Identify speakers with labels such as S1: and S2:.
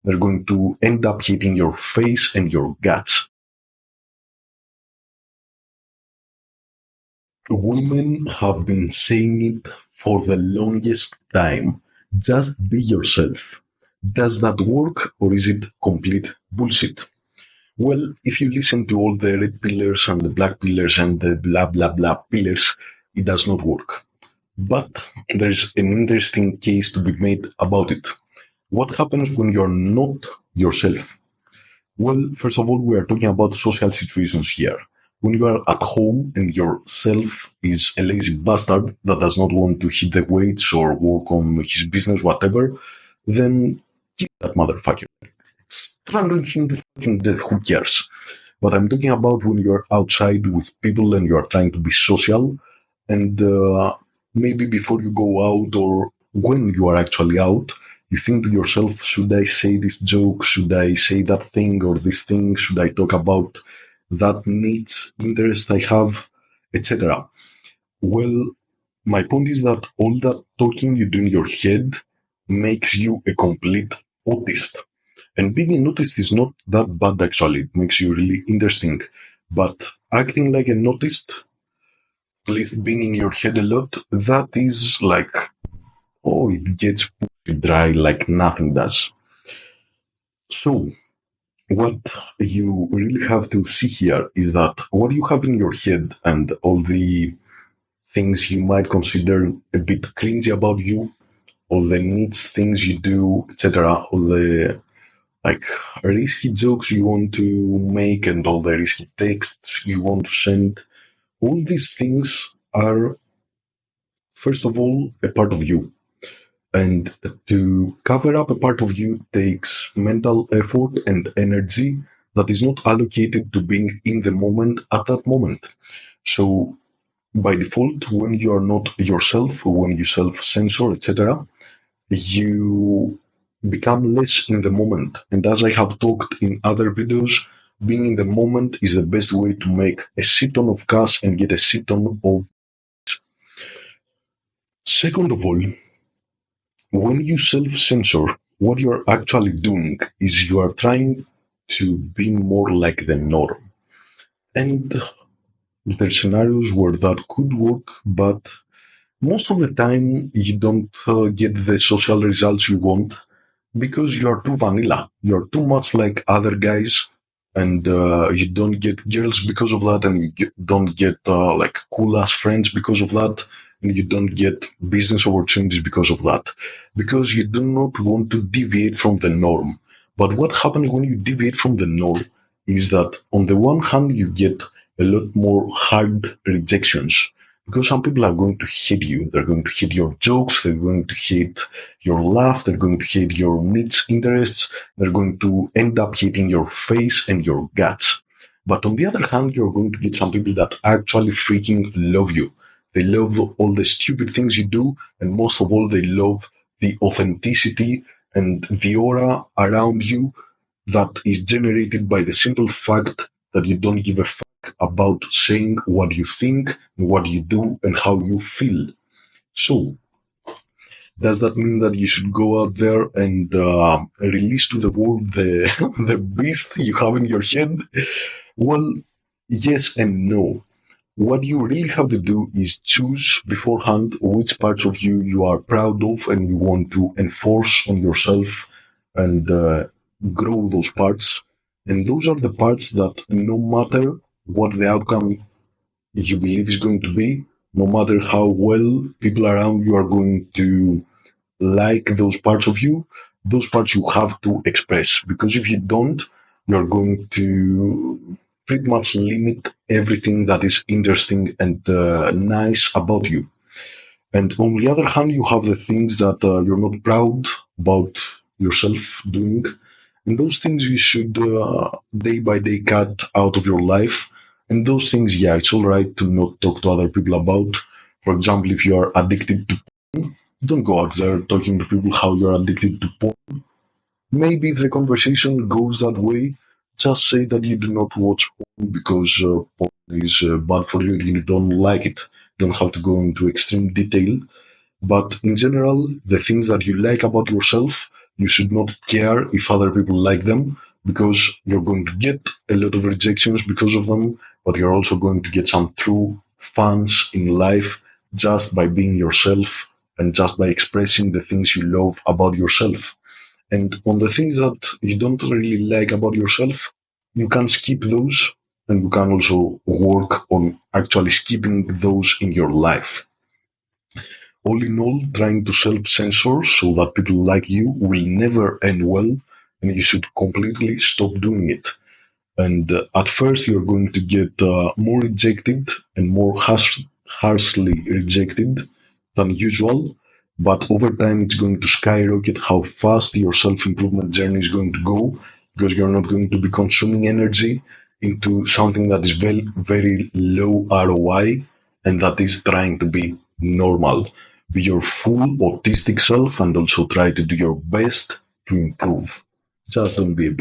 S1: they're going to end up hitting your face and your guts. Women have been saying it for the longest time. Just be yourself. Does that work or is it complete bullshit? Well, if you listen to all the red pillars and the black pillars and the blah blah blah pillars, it does not work. But there's an interesting case to be made about it. What happens when you're not yourself? Well, first of all, we are talking about social situations here. When you are at home and yourself is a lazy bastard that does not want to hit the weights or work on his business, whatever, then kill that motherfucker. Strangle him to fucking death, who cares? But I'm talking about when you're outside with people and you're trying to be social, and maybe before you go out or when you are actually out, you think to yourself, should I say this joke? Should I say that thing or this thing? Should I talk about that niche interest I have, etc.? Well, my point is that all that talking you do in your head makes you a complete autist. And being an autist is not that bad actually. It makes you really interesting. But acting like an autist, at least being in your head a lot, that is like, oh, it gets dry like nothing does. So, what you really have to see here is that what you have in your head and all the things you might consider a bit cringy about you, all the neat things you do, etc., all the like risky jokes you want to make and all the risky texts you want to send, all these things are, first of all, a part of you. And to cover up a part of you takes mental effort and energy that is not allocated to being in the moment at that moment. So by default, when you are not yourself, when you self-censor, etc., you become less in the moment. And as I have talked in other videos, being in the moment is the best way to make a shit ton of cash and get a shit ton of. Second of all, when you self-censor, what you're actually doing is you are trying to be more like the norm. And there are scenarios where that could work, but most of the time you don't get the social results you want because you're too vanilla. You're too much like other guys, and you don't get girls because of that, and don't get like cool ass friends because of that, and you don't get business opportunities because of that, because you do not want to deviate from the norm. But what happens when you deviate from the norm is that on the one hand you get a lot more hard rejections, because some people are going to hate you. They're going to hate your jokes. They're going to hate your laugh. They're going to hate your niche interests. They're going to end up hating your face and your guts. But on the other hand, you're going to get some people that actually freaking love you. They love all the stupid things you do, and most of all, they love the authenticity and the aura around you that is generated by the simple fact that you don't give a fuck about saying what you think, what you do, and how you feel. So, does that mean that you should go out there and release to the world the the beast you have in your head? Well, yes and no. What you really have to do is choose beforehand which parts of you you are proud of and you want to enforce on yourself and grow those parts. And those are the parts that no matter what the outcome you believe is going to be, no matter how well people around you are going to like those parts of you, those parts you have to express. Because if you don't, you're going to pretty much limit everything that is interesting and nice about you. And on the other hand, you have the things that you're not proud about yourself doing. And those things you should day by day cut out of your life. And those things, yeah, it's all right to not talk to other people about. For example, if you are addicted to porn, don't go out there talking to people how you're addicted to porn. Maybe if the conversation goes that way, just say that you do not watch porn because porn is bad for you and you don't like it. You don't have to go into extreme detail. But in general, the things that you like about yourself, You should not care if other people like them, because you're going to get a lot of rejections because of them, but you're also going to get some true fans in life just by being yourself and just by expressing the things you love about yourself. And on the things that you don't really like about yourself, you can skip those, and you can also work on actually skipping those in your life. All in all, trying to self-censor so that people like you will never end well, and you should completely stop doing it. And at first, you're going to get more rejected and more harshly rejected than usual. But over time, it's going to skyrocket how fast your self improvement journey is going to go, because you're not going to be consuming energy into something that is very, very low ROI, and that is trying to be normal. Be your full autistic self and also try to do your best to improve. Just don't be a